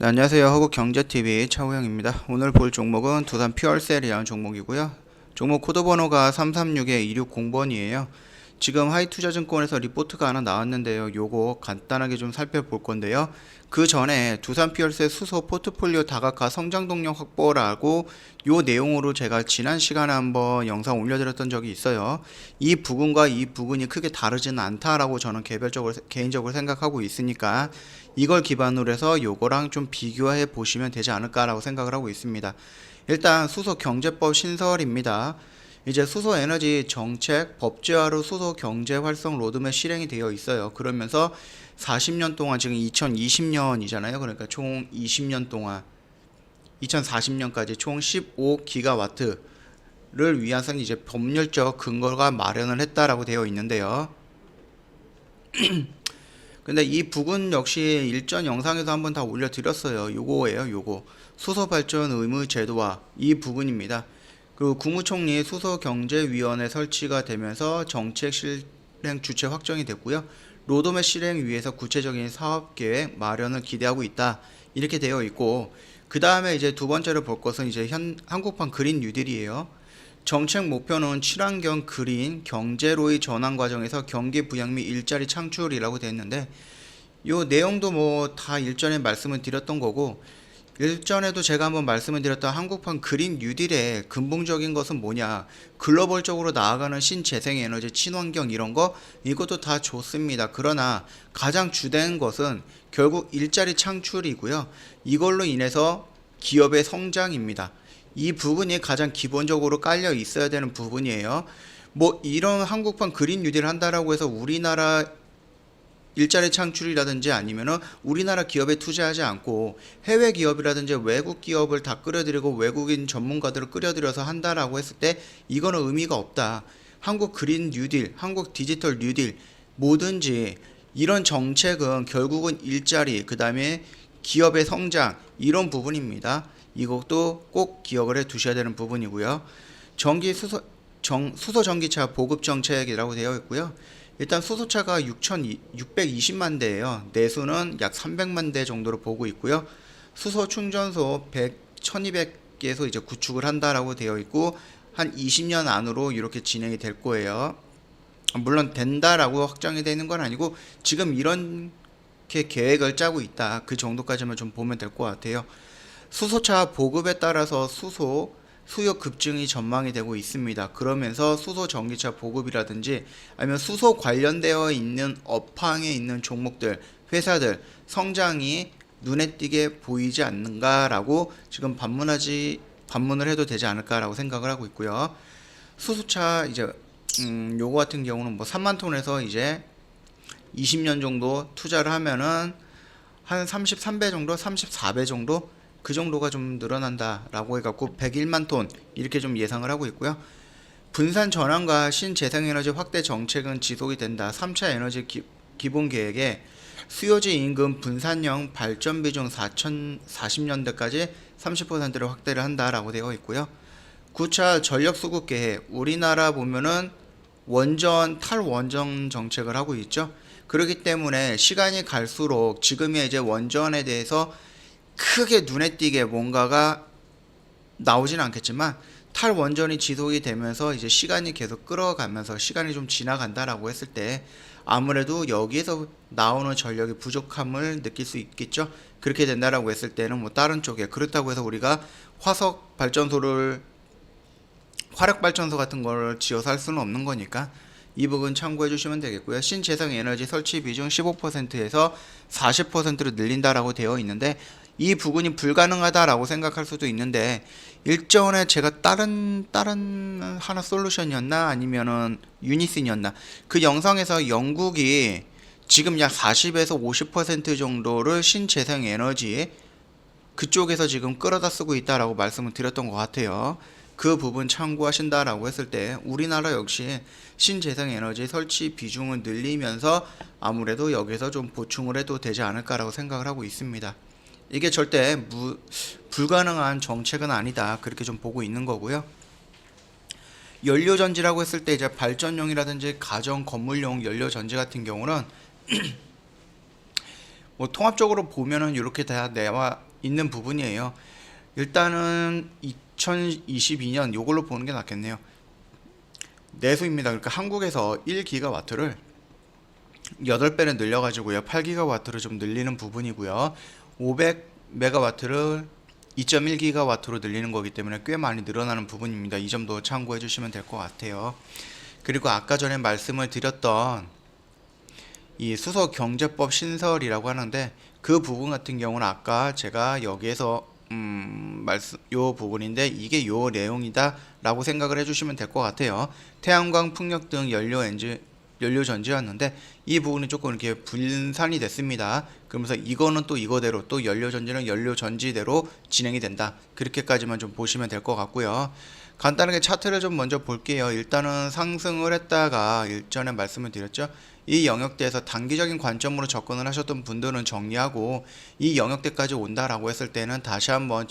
네, 안녕하세요. 허국경제TV 차우영입니다. 오늘 볼 종목은 두산 퓨얼셀이라는 종목이고요. 종목 코드 번호가 336-260번이에요. 지금 하이투자증권에서 리포트가 하나 나왔는데요. 요거 간단하게 좀 살펴볼 건데요. 그 전에 두산 퓨얼셀 수소 포트폴리오 다각화 성장 동력 확보라고 요 내용으로 제가 지난 시간에 한번 영상 올려드렸던 적이 있어요. 이 부분과 이 부분이 크게 다르지는 않다라고 저는 개인적으로 생각하고 있으니까 이걸 기반으로 해서 요거랑 좀 비교해 보시면 되지 않을까라고 생각을 하고 있습니다. 일단 수소 경제법 신설입니다. 이제 수소 에너지 정책 법제화로 수소 경제 활성 로드맵 실행이 되어 있어요. 그러면서 40년 동안 지금 2020년이잖아요. 그러니까 총 20년 동안 2040년까지 총 15기가와트를 위한 이제 법률적 근거가 마련을 했다라고 되어 있는데요. 근데 이 부분 역시 일전 영상에서 한번 다 올려드렸어요. 요거예요, 요거. 수소발전 의무 제도화 이 부분입니다. 그리고 국무총리 수소경제위원회 설치가 되면서 정책 실행 주체 확정이 됐고요. 로드맵 실행 위해서 구체적인 사업계획 마련을 기대하고 있다. 이렇게 되어 있고, 그 다음에 이제 두 번째로 볼 것은 이제 한국판 그린 뉴딜이에요. 정책 목표는 친환경 그린 경제로의 전환 과정에서 경기 부양 및 일자리 창출이라고 되어 있는데, 요 내용도 뭐 다 일전에 말씀을 드렸던 거고, 일전에도 제가 한번 말씀을 드렸던 한국판 그린 뉴딜의 근본적인 것은 뭐냐, 글로벌적으로 나아가는 신재생에너지 친환경 이런 거 이것도 다 좋습니다. 그러나 가장 주된 것은 결국 일자리 창출이고요. 이걸로 인해서 기업의 성장입니다. 이 부분이 가장 기본적으로 깔려 있어야 되는 부분이에요. 뭐 이런 한국판 그린 뉴딜 한다라고 해서 우리나라 일자리 창출이라든지 아니면은 우리나라 기업에 투자하지 않고 해외 기업이라든지 외국 기업을 다 끌어들이고 외국인 전문가들을 끌어들여서 한다라고 했을 때 이거는 의미가 없다. 한국 그린 뉴딜, 한국 디지털 뉴딜 뭐든지 이런 정책은 결국은 일자리, 그 다음에 기업의 성장 이런 부분입니다. 이것도 꼭 기억을 해 두셔야 되는 부분이고요. 수소 전기차 보급 정책이라고 되어 있고요. 일단 수소차가 620만 대예요. 내수는 약 300만 대 정도로 보고 있고요. 수소 충전소 1200개소 이제 구축을 한다라고 되어 있고 한 20년 안으로 이렇게 진행이 될 거예요. 물론 된다라고 확정이 되는 건 아니고 지금 이렇게 계획을 짜고 있다. 그 정도까지만 좀 보면 될 것 같아요. 수소차 보급에 따라서 수요 급증이 전망이 되고 있습니다. 그러면서 수소 전기차 보급이라든지 아니면 수소 관련되어 있는 업황에 있는 종목들, 회사들 성장이 눈에 띄게 보이지 않는가라고 지금 반문을 해도 되지 않을까라고 생각을 하고 있고요. 수소차 이제 요거 같은 경우는 뭐 3만 톤에서 이제 20년 정도 투자를 하면은 한 33배 정도, 34배 정도 그 정도가 좀 늘어난다라고 해갖고 101만 톤 이렇게 좀 예상을 하고 있고요. 분산 전환과 신재생에너지 확대 정책은 지속이 된다. 3차 에너지 기본 계획에 수요지 임금 분산형 발전 비중 2040년대까지 30%를 확대를 한다라고 되어 있고요. 9차 전력 수급 계획, 우리나라 보면은 원전 탈원전 정책을 하고 있죠. 그렇기 때문에 시간이 갈수록 지금의 이제 원전에 대해서 크게 눈에 띄게 뭔가가 나오진 않겠지만 탈원전이 지속이 되면서 이제 시간이 계속 끌어가면서 시간이 좀 지나간다라고 했을 때 아무래도 여기에서 나오는 전력의 부족함을 느낄 수 있겠죠. 그렇게 된다라고 했을 때는 뭐 다른 쪽에 그렇다고 해서 우리가 화력 발전소 같은 걸 지어서 할 수는 없는 거니까 이 부분 참고해 주시면 되겠고요. 신재생 에너지 설치 비중 15%에서 40%로 늘린다라고 되어 있는데 이 부분이 불가능하다라고 생각할 수도 있는데 일전에 제가 다른 하나 솔루션이었나 아니면은 유니슨이었나 그 영상에서 영국이 지금 약 40에서 50% 정도를 신재생 에너지 그쪽에서 지금 끌어다 쓰고 있다라고 말씀을 드렸던 것 같아요. 그 부분 참고하신다라고 했을 때 우리나라 역시 신재생 에너지 설치 비중을 늘리면서 아무래도 여기서 좀 보충을 해도 되지 않을까라고 생각을 하고 있습니다. 이게 절대 불가능한 정책은 아니다. 그렇게 좀 보고 있는 거고요. 연료전지라고 했을 때 이제 발전용이라든지 가정 건물용 연료전지 같은 경우는 뭐 통합적으로 보면은 이렇게 다 있는 부분이에요. 일단은 2022년 요걸로 보는 게 낫겠네요. 내수입니다. 그러니까 한국에서 1기가와트를 8배는 늘려가지고요. 8기가와트를 좀 늘리는 부분이고요. 500메가와트를 2.1기가와트로 늘리는 거기 때문에 꽤 많이 늘어나는 부분입니다. 이 점도 참고해 주시면 될 것 같아요. 그리고 아까 전에 말씀을 드렸던 이 수소경제법 신설이라고 하는데 그 부분 같은 경우는 아까 제가 여기에서 요 부분인데 이게 요 내용이다 라고 생각을 해주시면 될 것 같아요. 태양광, 풍력 등 연료 전지였는데 이 부분이 조금 이렇게 분산이 됐습니다. 그러면서 이거는 또 이거대로, 또 연료 전지는 연료 전지대로 진행이 된다. 그렇게까지만 좀 보시면 될 것 같고요. 간단하게 차트를 좀 먼저 볼게요. 일단은 상승을 했다가 일전에 말씀을 드렸죠. 이 영역대에서 단기적인 관점으로 접근을 하셨던 분들은 정리하고 이 영역대까지 온다라고 했을 때는 다시 한번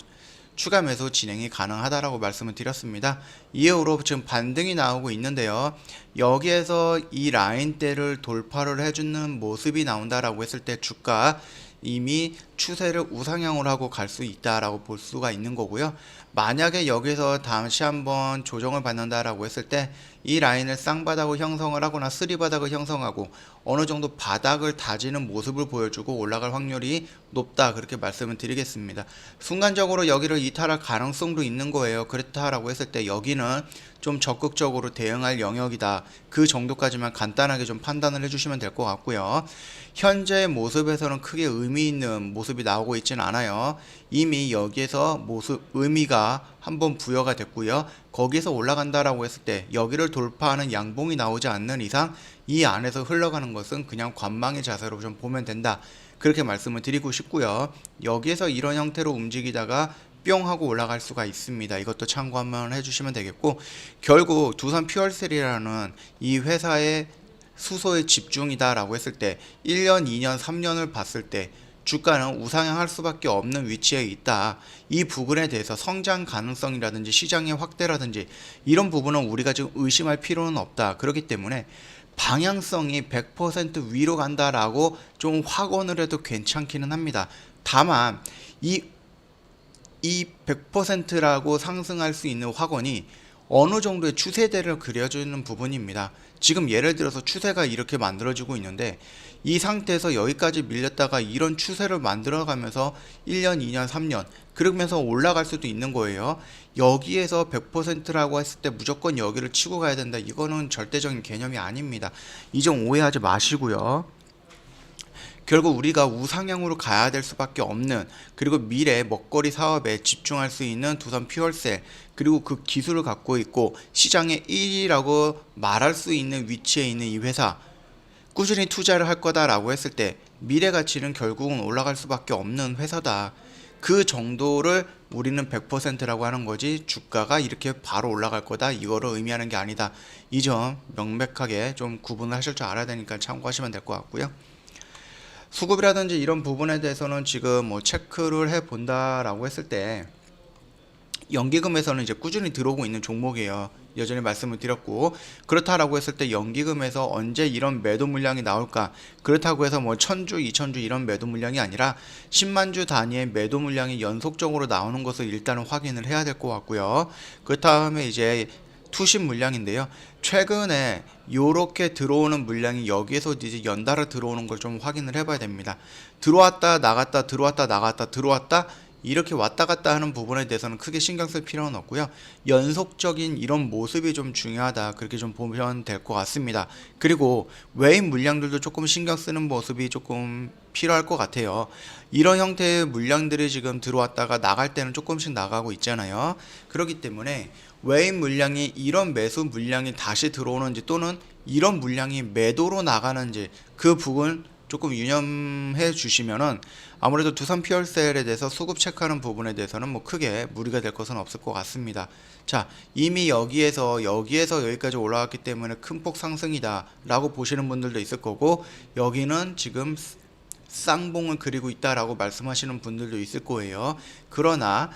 추가 매수 진행이 가능하다라고 말씀을 드렸습니다. 이후로 지금 반등이 나오고 있는데요. 여기에서 이 라인대를 돌파를 해주는 모습이 나온다라고 했을 때 주가 이미 추세를 우상향으로 하고 갈 수 있다라고 볼 수가 있는 거고요. 만약에 여기서 다시 한번 조정을 받는다라고 했을 때 이 라인을 쌍바닥을 형성을 하거나 쓰리바닥을 형성하고 어느 정도 바닥을 다지는 모습을 보여주고 올라갈 확률이 높다, 그렇게 말씀을 드리겠습니다. 순간적으로 여기를 이탈할 가능성도 있는 거예요. 그렇다라고 했을 때 여기는 좀 적극적으로 대응할 영역이다, 그 정도까지만 간단하게 좀 판단을 해주시면 될 것 같고요. 현재 모습에서는 크게 의미 있는 모습이 나오고 있지는 않아요. 이미 여기에서 의미가 한번 부여가 됐고요. 거기서 올라간다라고 했을 때 여기를 돌파하는 양봉이 나오지 않는 이상 이 안에서 흘러가는 것은 그냥 관망의 자세로 좀 보면 된다, 그렇게 말씀을 드리고 싶고요. 여기에서 이런 형태로 움직이다가 뿅 하고 올라갈 수가 있습니다. 이것도 참고 한번 해주시면 되겠고, 결국 두산 퓨얼셀이라는 이 회사의 수소에 집중이다 라고 했을 때 1년, 2년, 3년을 봤을 때 주가는 우상향할 수밖에 없는 위치에 있다. 이 부분에 대해서 성장 가능성이라든지 시장의 확대라든지 이런 부분은 우리가 지금 의심할 필요는 없다. 그렇기 때문에 방향성이 100% 위로 간다라고 좀 확언을 해도 괜찮기는 합니다. 다만 이 100%라고 상승할 수 있는 확언이 어느 정도의 추세대를 그려주는 부분입니다. 지금 예를 들어서 추세가 이렇게 만들어지고 있는데 이 상태에서 여기까지 밀렸다가 이런 추세를 만들어가면서 1년, 2년, 3년 그러면서 올라갈 수도 있는 거예요. 여기에서 100%라고 했을 때 무조건 여기를 치고 가야 된다, 이거는 절대적인 개념이 아닙니다. 이 점 오해하지 마시고요. 결국 우리가 우상향으로 가야 될 수밖에 없는, 그리고 미래 먹거리 사업에 집중할 수 있는 두산 퓨얼셀, 그리고 그 기술을 갖고 있고 시장의 1위라고 말할 수 있는 위치에 있는 이 회사, 꾸준히 투자를 할 거다라고 했을 때 미래 가치는 결국은 올라갈 수밖에 없는 회사다. 그 정도를 우리는 100%라고 하는 거지 주가가 이렇게 바로 올라갈 거다, 이거를 의미하는 게 아니다. 이 점 명백하게 좀 구분을 하실 줄 알아야 되니까 참고하시면 될 것 같고요. 수급이라든지 이런 부분에 대해서는 지금 뭐 체크를 해 본다라고 했을 때 연기금에서는 이제 꾸준히 들어오고 있는 종목이에요. 여전히 말씀을 드렸고, 그렇다라고 했을 때 연기금에서 언제 이런 매도 물량이 나올까? 그렇다고 해서 뭐 1000주, 2000주 이런 매도 물량이 아니라 10만 주 단위의 매도 물량이 연속적으로 나오는 것을 일단은 확인을 해야 될 것 같고요. 그 다음에 이제 투신 물량인데요. 최근에 요렇게 들어오는 물량이 여기에서 이제 연달아 들어오는 걸 좀 확인을 해봐야 됩니다. 들어왔다 나갔다 들어왔다 나갔다 들어왔다 이렇게 왔다 갔다 하는 부분에 대해서는 크게 신경 쓸 필요는 없고요. 연속적인 이런 모습이 좀 중요하다, 그렇게 좀 보면 될 것 같습니다. 그리고 외인 물량들도 조금 신경 쓰는 모습이 조금 필요할 것 같아요. 이런 형태의 물량들이 지금 들어왔다가 나갈 때는 조금씩 나가고 있잖아요. 그렇기 때문에 외인 물량이 이런 매수 물량이 다시 들어오는지 또는 이런 물량이 매도로 나가는지 그 부분 조금 유념해 주시면은 아무래도 두산 퓨얼셀에 대해서 수급 체크하는 부분에 대해서는 뭐 크게 무리가 될 것은 없을 것 같습니다. 자, 이미 여기에서 여기까지 올라왔기 때문에 큰 폭 상승이다 라고 보시는 분들도 있을 거고, 여기는 지금 쌍봉을 그리고 있다라고 말씀하시는 분들도 있을 거예요. 그러나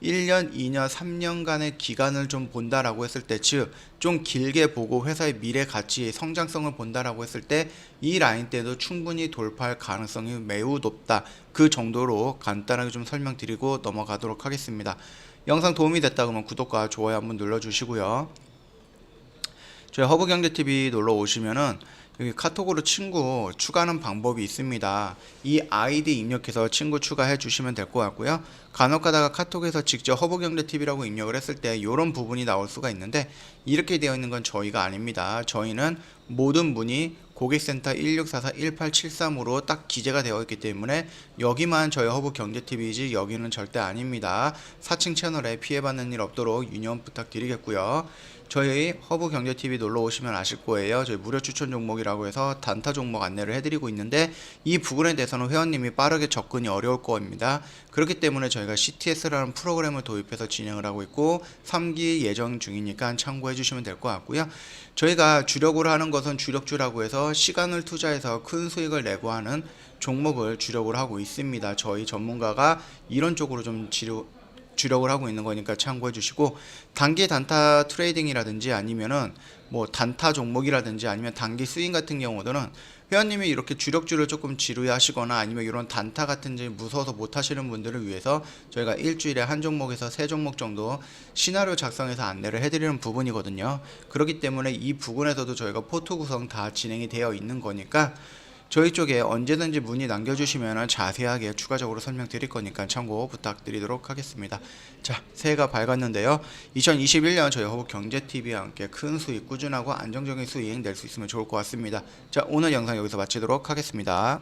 1년, 2년, 3년간의 기간을 좀 본다라고 했을 때, 즉 좀 길게 보고 회사의 미래 가치, 성장성을 본다라고 했을 때 이 라인 때도 충분히 돌파할 가능성이 매우 높다. 그 정도로 간단하게 좀 설명드리고 넘어가도록 하겠습니다. 영상 도움이 됐다 그러면 구독과 좋아요 한번 눌러주시고요. 저희 허브경제TV 놀러 오시면은 여기 카톡으로 친구 추가하는 방법이 있습니다. 이 아이디 입력해서 친구 추가해 주시면 될 것 같고요. 간혹 가다가 카톡에서 직접 허브경제TV라고 입력을 했을 때 이런 부분이 나올 수가 있는데, 이렇게 되어 있는 건 저희가 아닙니다. 저희는 모든 문의 고객센터 1644-1873으로 딱 기재가 되어 있기 때문에 여기만 저희 허브경제TV이지 여기는 절대 아닙니다. 사칭 채널에 피해받는 일 없도록 유념 부탁드리겠고요. 저희 허브경제TV 놀러 오시면 아실 거예요. 저희 무료 추천 종목이라고 해서 단타 종목 안내를 해드리고 있는데, 이 부분에 대해서는 회원님이 빠르게 접근이 어려울 겁니다. 그렇기 때문에 저희가 CTS라는 프로그램을 도입해서 진행을 하고 있고 3기 예정 중이니까 참고해 주시면 될 것 같고요. 저희가 주력으로 하는 것은 주력주라고 해서 시간을 투자해서 큰 수익을 내고 하는 종목을 주력으로 하고 있습니다. 저희 전문가가 이런 쪽으로 좀 주력을 하고 있는 거니까 참고해 주시고, 단기 단타 트레이딩이라든지 아니면은 뭐 단타 종목이라든지 아니면 단기 스윙 같은 경우들은 회원님이 이렇게 주력주를 조금 지루해하시거나 아니면 이런 단타 같은 게 무서워서 못 하시는 분들을 위해서 저희가 일주일에 한 종목에서 3종목 정도 시나리오 작성해서 안내를 해드리는 부분이거든요. 그렇기 때문에 이 부분에서도 저희가 포트 구성 다 진행이 되어 있는 거니까 저희 쪽에 언제든지 문의 남겨주시면 자세하게 추가적으로 설명드릴 거니까 참고 부탁드리도록 하겠습니다. 자, 새해가 밝았는데요. 2021년 저희 허브경제TV와 함께 큰 수익, 꾸준하고 안정적인 수익 낼 수 있으면 좋을 것 같습니다. 자, 오늘 영상 여기서 마치도록 하겠습니다.